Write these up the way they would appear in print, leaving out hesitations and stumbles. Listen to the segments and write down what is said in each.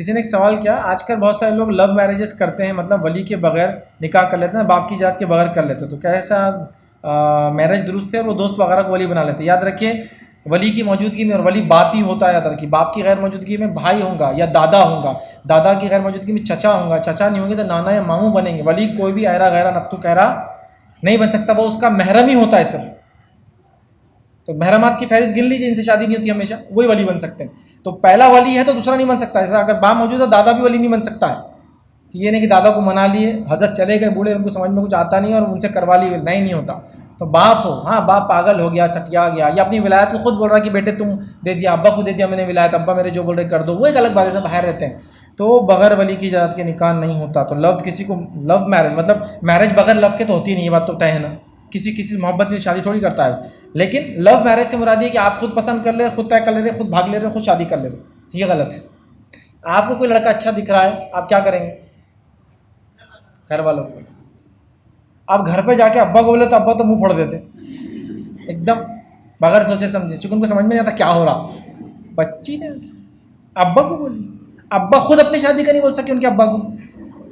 किसी ने एक सवाल किया, आजकल बहुत सारे लोग लव मैरिजेस करते हैं, मतलब वली के बगैर निकाह कर लेते हैं, बाप की इजाज़त के बगैर कर लेते हैं, तो क्या ऐसा मैरिज दुरुस्त है और वो दोस्त वगैरह को वली बना लेते हैं? याद रखिए, वली की मौजूदगी में, और वली बाप ही होता है, याद रखिए, बाप की गैर मौजूदगी में भाई होगा या दादा होगा, दादा की गैर मौजूदगी में चचा होगा, चचा नहीं होंगे तो नाना या मामू बनेंगे। वली कोई भी ऐरा गैरा नत्थु कहरा नहीं बन सकता, वो उसका महरम ही होता है सिर्फ। तो महरमात की फहरिस्त गिन लीजिए, इनसे शादी नहीं होती हमेशा, वही वली बन सकते हैं। तो पहला वली है तो दूसरा नहीं बन सकता। ऐसा अगर बाप मौजूद है दादा भी वली नहीं बन सकता है। तो ये नहीं कि दादा को मना लिए, हजरत चले गए बूढ़े, उनको समझ में कुछ आता नहीं और उनसे करवा लिए, नहीं होता। तो बाप हो, हाँ बाप पागल हो गया, सटिया गया, या अपनी विलायत को खुद बोल रहा है कि बेटे तुम दे दिया, अब्बा को दे दिया मैंने विलायत, अब्बा मेरे जो बोल रहे कर दो, वो एक अलग बात है, सब बाहर रहते हैं। तो बगैर वली की इजाज़त के निकाह नहीं होता। तो लव किसी को, लव मैरिज मतलब मैरिज बगैर लव के तो होती नहीं, ये बात तो तय है ना। किसी किसी मोहब्बत में शादी थोड़ी करता है। लेकिन लव मैरिज से मुराद ये कि आप खुद पसंद कर ले, खुद तय कर ले रहे, खुद भाग ले रहे, खुद शादी कर ले रहे, ये गलत है। आपको कोई लड़का अच्छा दिख रहा है, आप क्या करेंगे? घर वालों को, आप घर पे जाके अब्बा को बोले तो अब्बा तो मुंह फोड़ देते एकदम बगैर सोचे समझे, चूंकि उनको समझ में नहीं आता क्या हो रहा। बच्ची ने अब्बा को बोली, अब्बा खुद अपनी शादी का नहीं बोल सके उनके अब्बा को,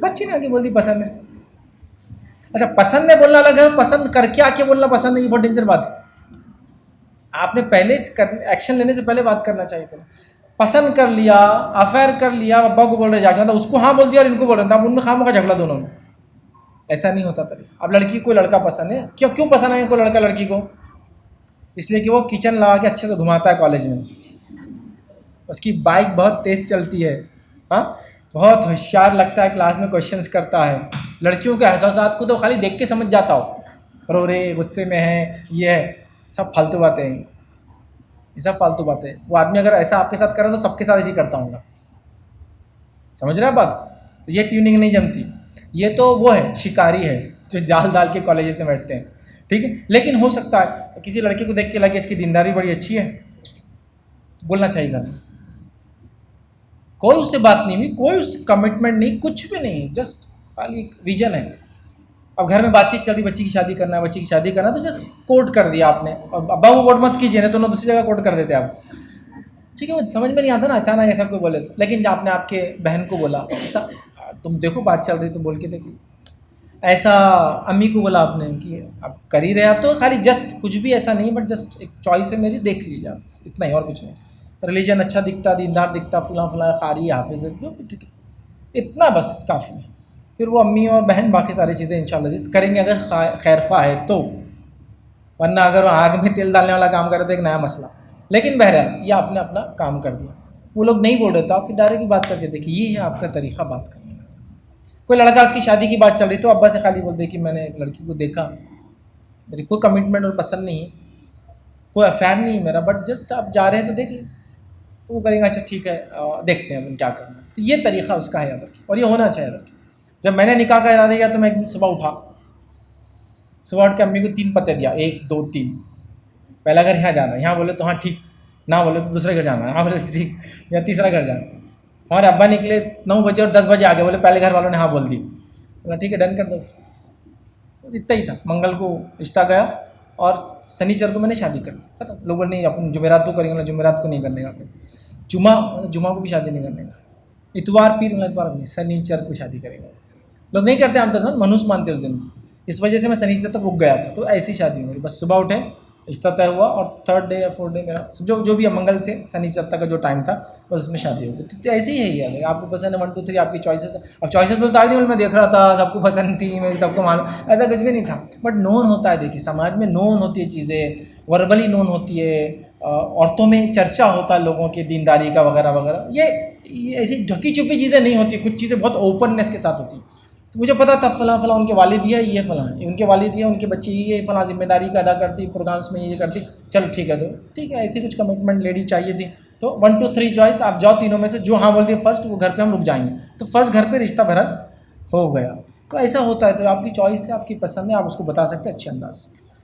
बच्ची ने आके बोल दी पसंद है। अच्छा, पसंद है बोलना अलग है, पसंद करके आके बोलना पसंद है, ये बहुत डेंजर बात है। आपने पहले एक्शन लेने से पहले बात करना चाहिए था। पसंद कर लिया, अफेयर कर लिया, अब्बा को बोल रहे जाके, मतलब उसको हाँ बोल दिया और इनको बोल रहे थे, अब उनमें खामों का झगड़ा दोनों में। ऐसा नहीं होता तरीका। अब लड़की को लड़का पसंद है, क्यों पसंद है कोई लड़का लड़की को? इसलिए कि वो किचन लगा के अच्छे से घुमाता है कॉलेज में, उसकी बाइक बहुत तेज़ चलती है, हाँ, बहुत होशियार लगता है, क्लास में क्वेश्चंस करता है। लड़कियों के एहसासात को तो खाली देख के समझ जाता हो, रो रे गुस्से में है, ये है, सब फालतू बातें हैं, ये सब फालतू बातें। वो आदमी अगर ऐसा आपके साथ करे तो सबके साथ ऐसे ही करता हूँ, समझ रहे हैं बात? तो ये ट्यूनिंग नहीं जमती। ये तो वो है, शिकारी है जो जाल डाल के कॉलेज में बैठते हैं, ठीक है। लेकिन हो सकता है किसी लड़के को देख के लगे इसकी दीनदारी बड़ी अच्छी है, बोलना चाहिए घर में। कोई उससे बात नहीं हुई, कोई उस कमिटमेंट नहीं, कुछ भी नहीं, जस्ट खाली एक विजन है। अब घर में बातचीत चल रही, बच्ची की शादी करना है, बच्ची की शादी करना, तो जस्ट कोट कर दिया आपने। अब अब्बा को कोट मत कीजिए, नहीं तो ना दूसरी जगह कोट कर देते आप, ठीक है। वो समझ में नहीं आता ना, अचानक ऐसा कोई बोले तो। लेकिन आपने आपके बहन को बोला ऐसा, तुम देखो बात चल रही तो बोल के देखो, ऐसा अम्मी को बोला आपने कि आप कर ही रहे, आप तो खाली जस्ट कुछ भी ऐसा नहीं, बट जस्ट एक चॉइस है मेरी, देख लीजिए आप, इतना ही और कुछ नहीं। रिलीजन अच्छा दिखता, दीनदार दिखता, फुला फुला कारी हाफिज है, जो भी ठीक है, इतना बस काफ़ी है। फिर वो अम्मी और बहन बाकी सारी चीज़ें इंशाल्लाह जिस करेंगे अगर खैर ख्वाह है तो, वरना अगर वो आग में तेल डालने वाला काम करे तो एक नया मसला। लेकिन बहरहाल ये आपने अपना काम कर दिया, वो लोग नहीं बोल रहे तो आप फिर डायरेक्ट की बात करके देखिए, ये है आपका तरीका बात करने का। कोई लड़का उसकी शादी की बात चल रही तो अब्बा से खाली बोलते कि मैंने एक लड़की को देखा, मेरी कोई कमिटमेंट और पसंद नहीं है, कोई अफेयर नहीं है मेरा, बट जस्ट आप जा रहे हैं तो देख लें। तो वो करेंगे अच्छा ठीक है, देखते हैं अपन क्या करना है। तो ये तरीका उसका है याद रखिए, और ये होना चाहिए याद रखिए। जब मैंने निकाह का इरादा किया तो मैं एक दिन सुबह उठा, सुबह उठ के अम्मी को 3 पते दिया, 1 2 3। पहला घर यहाँ जाना है, यहाँ बोले तो हाँ ठीक, ना बोले तो दूसरे घर जाना है, हाँ बोले ठीक, या तीसरा घर जाना है। हमारे अब्बा निकले 9 बजे और 10 बजे आ गए, बोले पहले घर वालों ने हाँ बोल दी, बोला ठीक है डन कर दो। बस इतना ही था। मंगल को रिश्ता गया और शनिचर को मैंने शादी कर ली, खत्म। लोगों ने अपन जुमेरात को करेंगे, जुमेरात को नहीं करने का, जुमा को भी शादी नहीं करने का, इतवार पीर इतवार नहीं, शनिचर को शादी करेंगे। लोग नहीं करते आमतौर पर, मनुष्य मानते उस दिन, इस वजह से मैं शनिचर तक रुक गया था। तो ऐसी शादी हुई, बस सुबह उठे, रिश्ता तय हुआ और 3rd डे या 4th डे मेरा जो भी है, मंगल से शनिचर तक का जो टाइम था बस उसमें शादी हो गई। तो ऐसे ही है ये, आपको पसंद है 1 2 3 आपकी चॉइसेस। अब चॉइसेस बोलता नहीं, मैं देख रहा था सबको पसंद थी, मेरी सबको मालूम, ऐसा कुछ भी नहीं था। बट नोन होता है, देखिए समाज में नोन होती है चीज़ें, वर्बली नोन होती है, औरतों में चर्चा होता है लोगों की दीनदारी का वगैरह वगैरह। ये ऐसी ढकी छुपी चीज़ें नहीं होती, कुछ चीज़ें बहुत ओपननेस के साथ होती। तो मुझे पता था फलां फलां उनके वालिद है, ये फलां है, उनके वालिद है, उनके बच्चे ये फलां जिम्मेदारी का अदा करती, प्रोग्राम्स में ये करती, चलो ठीक है। तो ठीक है, ऐसी कुछ कमिटमेंट लेडी चाहिए थी। तो 1 2 3 चॉइस, आप जाओ, तीनों में से जो हाँ बोलती है फर्स्ट, वो घर पे हम रुक जाएंगे। तो फर्स्ट घर पे रिश्ता बहरहाल हो गया। तो ऐसा होता है, तो आपकी चॉइस है, आपकी पसंद है, आप उसको बता सकते हैं अच्छे अंदाज से।